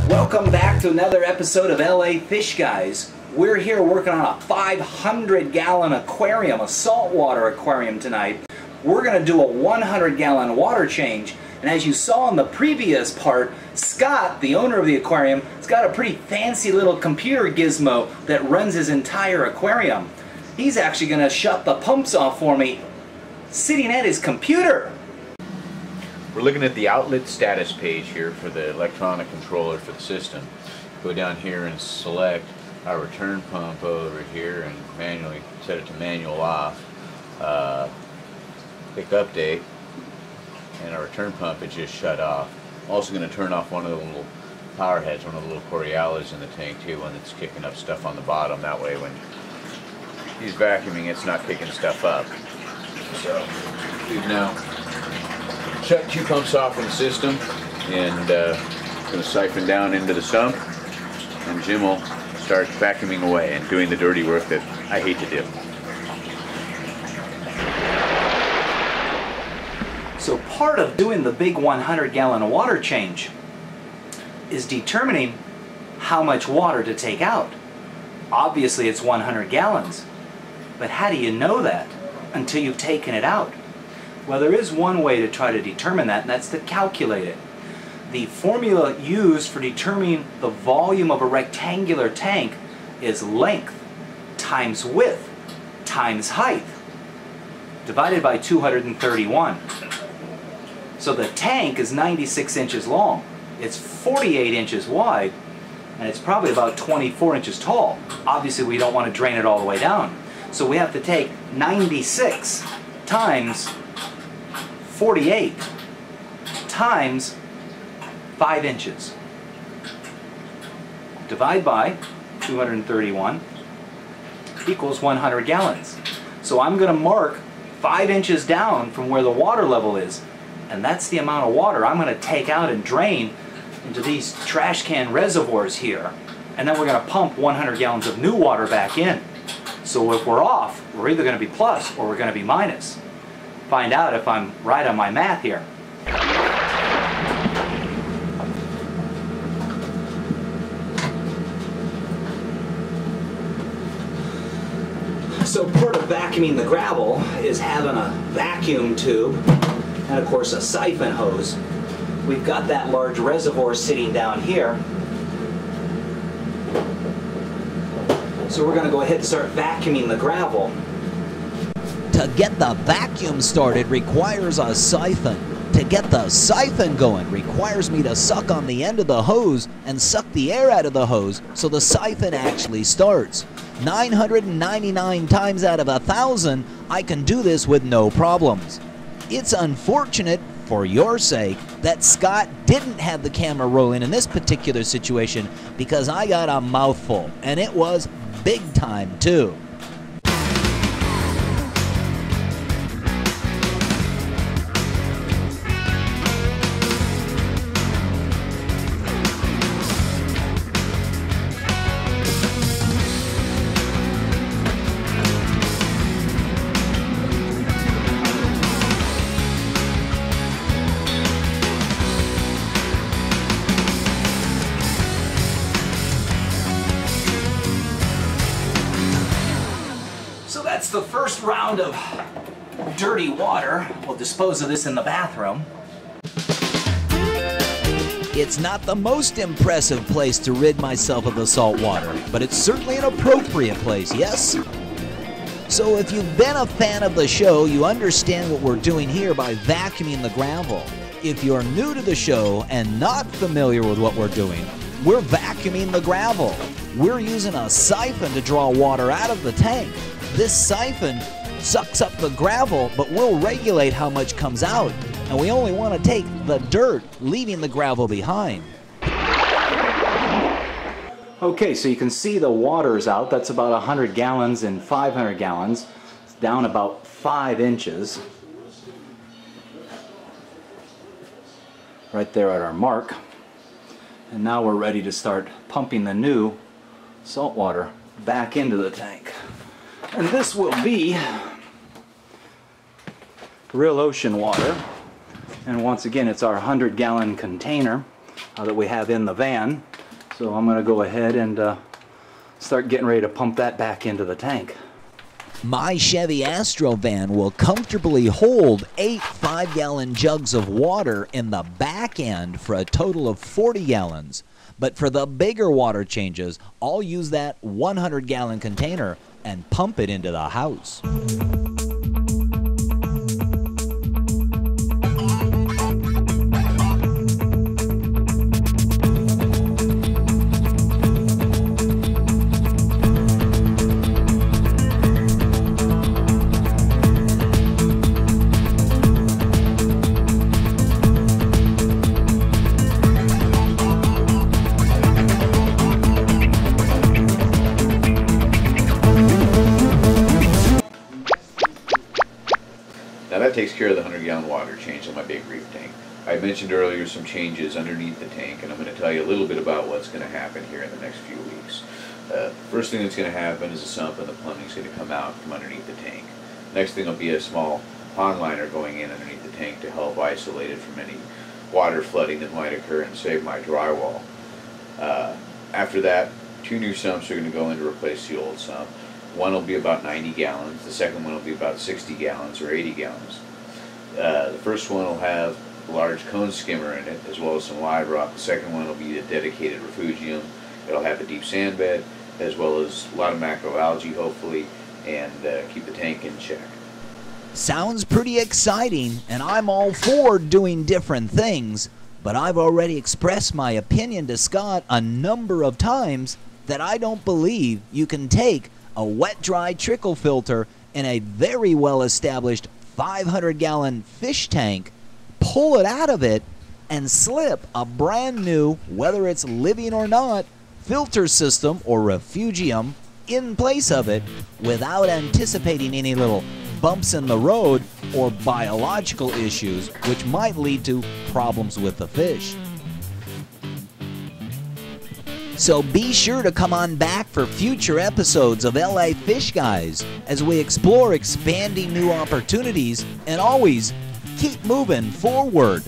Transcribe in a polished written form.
Welcome back to another episode of LA Fishguys. We're here working on a 500-gallon aquarium, a saltwater aquarium tonight. We're going to do a 100-gallon water change, and as you saw in the previous part, Scott, the owner of the aquarium, has got a pretty fancy little computer gizmo that runs his entire aquarium. He's actually going to shut the pumps off for me, sitting at his computer. We're looking at the outlet status page here for the electronic controller for the system. Go down here and select our return pump over here and manually set it to manual off. Click update, and our return pump is just shut off. I'm also going to turn off one of the little power heads, one of the little Coriolis in the tank too, one that's kicking up stuff on the bottom. That way when he's vacuuming, it's not kicking stuff up. So we've now shut two pumps off in the system, and going to siphon down into the sump, and Jim will start vacuuming away and doing the dirty work that I hate to do. So part of doing the big 100-gallon water change is determining how much water to take out. Obviously it's 100 gallons, but how do you know that until you've taken it out? Well, there is one way to try to determine that, and that's to calculate it. The formula used for determining the volume of a rectangular tank is length times width times height divided by 231. So the tank is 96 inches long. It's 48 inches wide, and it's probably about 24 inches tall. Obviously, we don't want to drain it all the way down. So we have to take 96 times 48 times 5 inches. Divide by 231 equals 100 gallons. So I'm going to mark 5 inches down from where the water level is, and that's the amount of water I'm going to take out and drain into these trash can reservoirs here, and then we're going to pump 100 gallons of new water back in. So if we're off, we're either going to be plus or we're going to be minus. Find out if I'm right on my math here. So part of vacuuming the gravel is having a vacuum tube and of course a siphon hose. We've got that large reservoir sitting down here. So we're going to go ahead and start vacuuming the gravel. To get the vacuum started requires a siphon. To get the siphon going requires me to suck on the end of the hose and suck the air out of the hose so the siphon actually starts. 999 times out of 1,000, I can do this with no problems. It's unfortunate, for your sake, that Scott didn't have the camera rolling in this particular situation because I got a mouthful, and it was big time too. That's the first round of dirty water. We'll dispose of this in the bathroom. It's not the most impressive place to rid myself of the salt water, but it's certainly an appropriate place, yes? So if you've been a fan of the show, you understand what we're doing here by vacuuming the gravel. If you're new to the show and not familiar with what we're doing, we're vacuuming the gravel. We're using a siphon to draw water out of the tank. This siphon sucks up the gravel, but we'll regulate how much comes out, and we only want to take the dirt, leaving the gravel behind. Okay, so you can see the water's out. That's about 100 gallons in 500 gallons. It's down about 5 inches. Right there at our mark. And now we're ready to start pumping the new salt water back into the tank. And this will be real ocean water. And once again, it's our 100-gallon container that we have in the van. So I'm going to go ahead and start getting ready to pump that back into the tank. My Chevy Astro van will comfortably hold 8 5-gallon jugs of water in the back end for a total of 40 gallons. But for the bigger water changes, I'll use that 100-gallon container and pump it into the house. Now that takes care of the 100-gallon water change on my big Reef tank. I mentioned earlier some changes underneath the tank, and I'm going to tell you a little bit about what's going to happen here in the next few weeks. First thing that's going to happen is the sump and the plumbing is going to come out from underneath the tank. Next thing will be a small pond liner going in underneath the tank to help isolate it from any water flooding that might occur and save my drywall. After that, 2 new sumps are going to go in to replace the old sump. One will be about 90 gallons, the second one will be about 60 gallons or 80 gallons. The first one will have a large cone skimmer in it, as well as some live rock. The second one will be a dedicated refugium. It'll have a deep sand bed, as well as a lot of macroalgae, hopefully, and keep the tank in check. Sounds pretty exciting, and I'm all for doing different things, but I've already expressed my opinion to Scott a number of times that I don't believe you can take a wet-dry trickle filter in a very well-established 500-gallon fish tank, pull it out of it, and slip a brand new, whether it's living or not, filter system or refugium in place of it without anticipating any little bumps in the road or biological issues which might lead to problems with the fish. So be sure to come on back for future episodes of LA Fishguys as we explore expanding new opportunities and always keep moving forward.